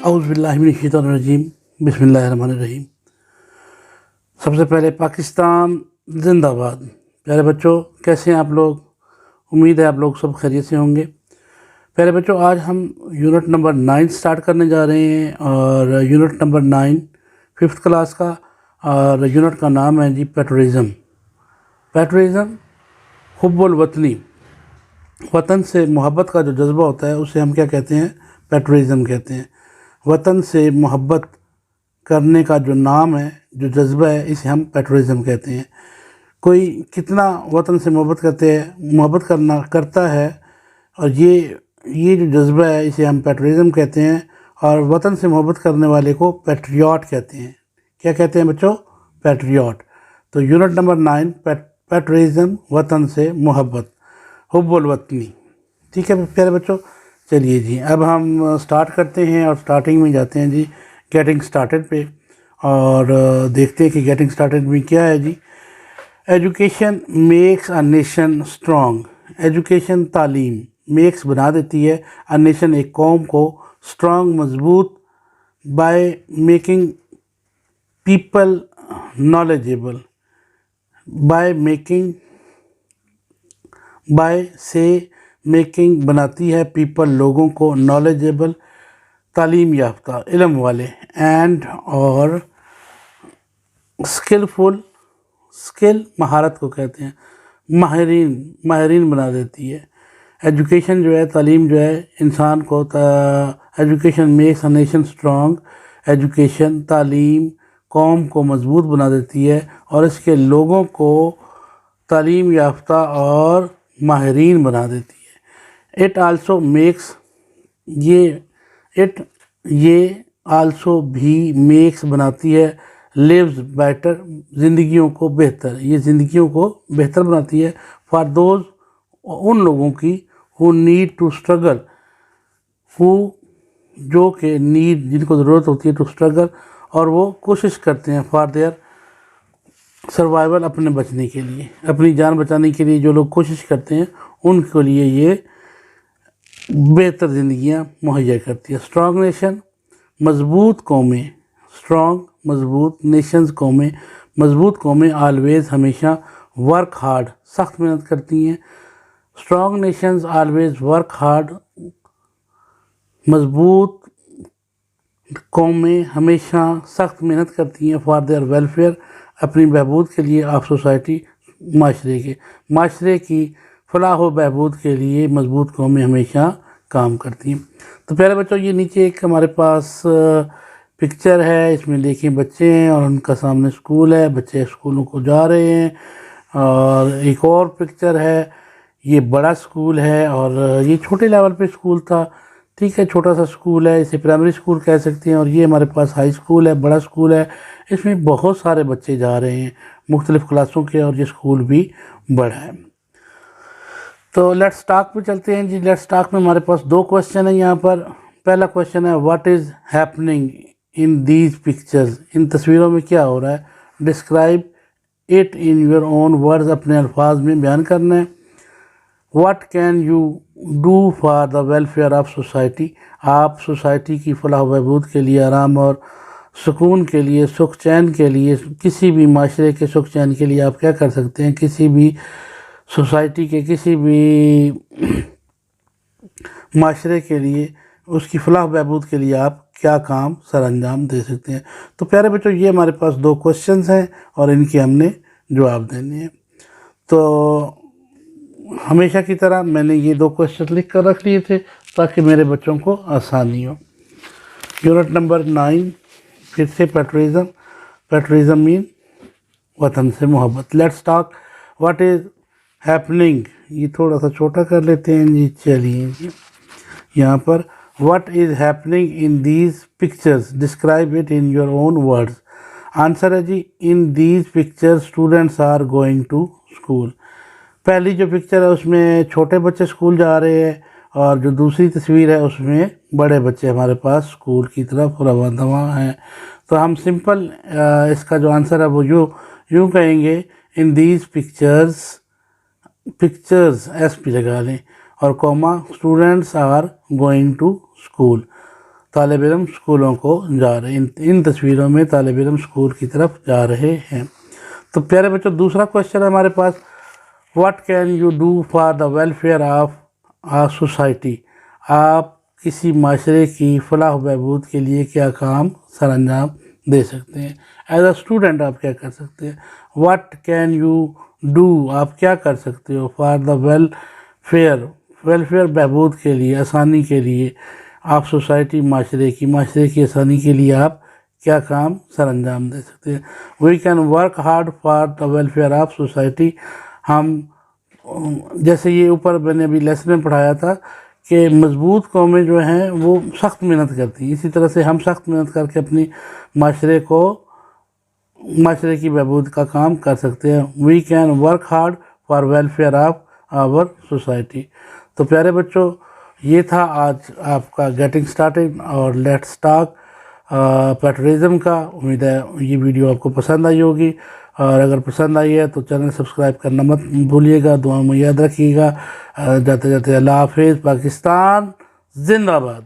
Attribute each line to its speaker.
Speaker 1: اعوذ باللہ من الشیطان الرجیم بسم اللہ الرحمن الرحیم۔ سب سے پہلے پاکستان زندہ باد۔ پیارے بچوں، کیسے ہیں آپ لوگ؟ امید ہے آپ لوگ سب خیریت سے ہوں گے۔ پیارے بچوں، آج ہم یونٹ نمبر 9 سٹارٹ کرنے جا رہے ہیں، اور یونٹ نمبر 9 5th کلاس کا، اور یونٹ کا نام ہے جی پیٹریزم۔ پیٹریزم حب الوطنی، وطن سے محبت کا جو جذبہ ہوتا ہے اسے ہم کیا کہتے ہیں؟ پیٹریزم کہتے ہیں۔ وطن سے محبت کرنے کا جو نام ہے، جو جذبہ ہے، اسے ہم پیٹریزم کہتے ہیں۔ کوئی کتنا وطن سے محبت کرتا ہے، اور یہ جو جذبہ ہے اسے ہم پیٹریزم کہتے ہیں، اور وطن سے محبت کرنے والے کو پیٹریوٹ کہتے ہیں۔ کیا کہتے ہیں بچوں؟ پیٹریوٹ۔ تو یونٹ نمبر 9 پیٹریزم، وطن سے محبت، حب الوطنی۔ ٹھیک ہے پیارے بچوں، چلیے جی اب ہم سٹارٹ کرتے ہیں، اور سٹارٹنگ میں جاتے ہیں جی گیٹنگ سٹارٹڈ پہ، اور دیکھتے ہیں کہ گیٹنگ سٹارٹڈ میں کیا ہے جی۔ Education makes a nation strong. Education, تعلیم، میکس بنا دیتی ہے، اے نیشن ایک قوم کو، اسٹرانگ مضبوط، by making people knowledgeable, making بناتی ہے پیپل لوگوں کو، نالجیبل تعلیم یافتہ، علم والے، اینڈ اور اسکلفل، اسکل مہارت کو کہتے ہیں، ماہرین بنا دیتی ہے۔ ایجوکیشن جو ہے، تعلیم جو ہے انسان کو، education makes a nation strong, education تعلیم قوم کو مضبوط بنا دیتی ہے، اور اس کے لوگوں کو تعلیم یافتہ اور ماہرین بنا دیتی ہے۔ اٹ آلسو میکس، یہ آلسو بھی میکس بناتی ہے، لیوز بیٹر، زندگیوں کو بہتر، یہ زندگیوں کو بہتر بناتی ہے، فار دوز، ان لوگوں کی، ہو نیڈ ٹو اسٹرگل، جو کہ نیڈ، جن کو ضرورت ہوتی ہے، ٹو اسٹرگل، اور وہ کوشش کرتے ہیں، فار دیئر سروائیول، اپنے بچنے کے لیے، اپنی جان بچانے کے لیے جو لوگ کوشش کرتے ہیں ان کے لیے یہ بہتر زندگیاں مہیا کرتی ہے۔ اسٹرانگ نیشن، مضبوط قومیں، اسٹرانگ مضبوط، نیشنز قومیں، مضبوط قومیں، آلویز ہمیشہ، ورک ہارڈ سخت محنت کرتی ہیں۔ Strong nations always work hard, مضبوط قومیں ہمیشہ سخت محنت کرتی ہیں، فار دیئر ویلفیئر، اپنی بہبود کے لیے، آف سوسائٹی، معاشرے کی فلاح و بہبود کے لیے مضبوط قومیں ہمیشہ کام کرتی ہیں۔ تو پیارے بچوں، یہ نیچے ایک ہمارے پاس پکچر ہے، اس میں دیکھیں بچے ہیں اور ان کا سامنے اسکول ہے، بچے اسکولوں کو جا رہے ہیں، اور ایک اور پکچر ہے، یہ بڑا اسکول ہے، اور یہ چھوٹے لیول پہ اسکول تھا، ٹھیک ہے، چھوٹا سا اسکول ہے، اسے پرائمری اسکول کہہ سکتے ہیں، اور یہ ہمارے پاس ہائی اسکول ہے، بڑا اسکول ہے، اس میں بہت سارے بچے جا رہے ہیں مختلف کلاسوں کے، اور یہ اسکول بھی بڑا ہے۔ تو لیٹس ٹاک پہ چلتے ہیں جی۔ لیٹس ٹاک میں ہمارے پاس 2 کوسچن ہیں یہاں پر۔ پہلا کوسچن ہے، what is happening in these pictures? ان تصویروں میں کیا ہو رہا ہے؟ Describe it in your own words, اپنے الفاظ میں بیان کرنا ہے۔ What can you do for the welfare of society? آپ سوسائٹی کی فلاح و بہبود کے لیے، آرام اور سکون کے لیے، سکھ چین کے لیے، کسی بھی معاشرے کے سکھ چین کے لیے آپ کیا کر سکتے ہیں؟ کسی بھی سوسائٹی کے، کسی بھی معاشرے کے لیے، اس کی فلاح و بہبود کے لیے آپ کیا کام سر انجام دے سکتے ہیں؟ تو پیارے بچوں، یہ ہمارے پاس 2 کوسچنز ہیں، اور ان کے ہم نے جواب دینے ہیں۔ تو ہمیشہ کی طرح میں نے یہ 2 کوسچن لکھ کر رکھ لیے تھے تاکہ میرے بچوں کو آسانی ہو۔ یونٹ نمبر 9 پھر سے پیٹریزم مین وطن سے محبت۔ Let's talk, what is happening, یہ تھوڑا سا چھوٹا کر لیتے ہیں جی، چلیے جی، یہاں پر what is happening in these pictures, describe it in your own words. Answer ہے جی، in these picture students are going to school. پہلی جو پکچر ہے اس میں چھوٹے بچے اسکول جا رہے ہیں، اور جو دوسری تصویر ہے اس میں بڑے بچے ہمارے پاس اسکول کی طرف رواں ہیں۔ تو ہم سمپل اس کا جو آنسر ہے وہ یوں کہیں گے، in these pictures S P لگا لیں، اور comma, students are going to school. طالب علم اسکولوں کو جا رہے ہیں، ان تصویروں میں طالب علم اسکول کی طرف جا رہے ہیں۔ تو پیارے بچوں دوسرا کویشچن ہے ہمارے پاس، what can you do for the welfare of a society? آپ کسی معاشرے کی فلاح و بہبود کے لیے کیا کام سر انجام دے سکتے ہیں؟ ایز اے اسٹوڈنٹ آپ کیا کر سکتے ہیں؟ واٹ کین یو ڈو، آپ کیا کر سکتے ہو فار دا ویلفیئر بہبود کے لیے، آسانی کے لیے آپ سوسائٹی معاشرے کی آسانی کے لیے آپ کیا کام سر انجام دے سکتے ہیں؟ We can work hard for the welfare of society. ہم جیسے یہ اوپر میں نے ابھی لیسن میں پڑھایا تھا کہ مضبوط قومیں جو ہیں وہ سخت محنت کرتی ہیں، اسی طرح سے ہم سخت محنت کر کے اپنی معاشرے کی بہبود کا کام کر سکتے ہیں۔ We can work hard for welfare of our society. تو پیارے بچوں یہ تھا آج آپ کا گیٹنگ سٹارٹڈ اور لیٹس ٹاک پیٹرزم کا۔ امید ہے یہ ویڈیو آپ کو پسند آئی ہوگی، اور اگر پسند آئی ہے تو چینل سبسکرائب کرنا مت بھولیے گا، دعاؤں میں یاد رکھیے گا۔ جاتے جاتے اللہ حافظ، پاکستان زندہ باد۔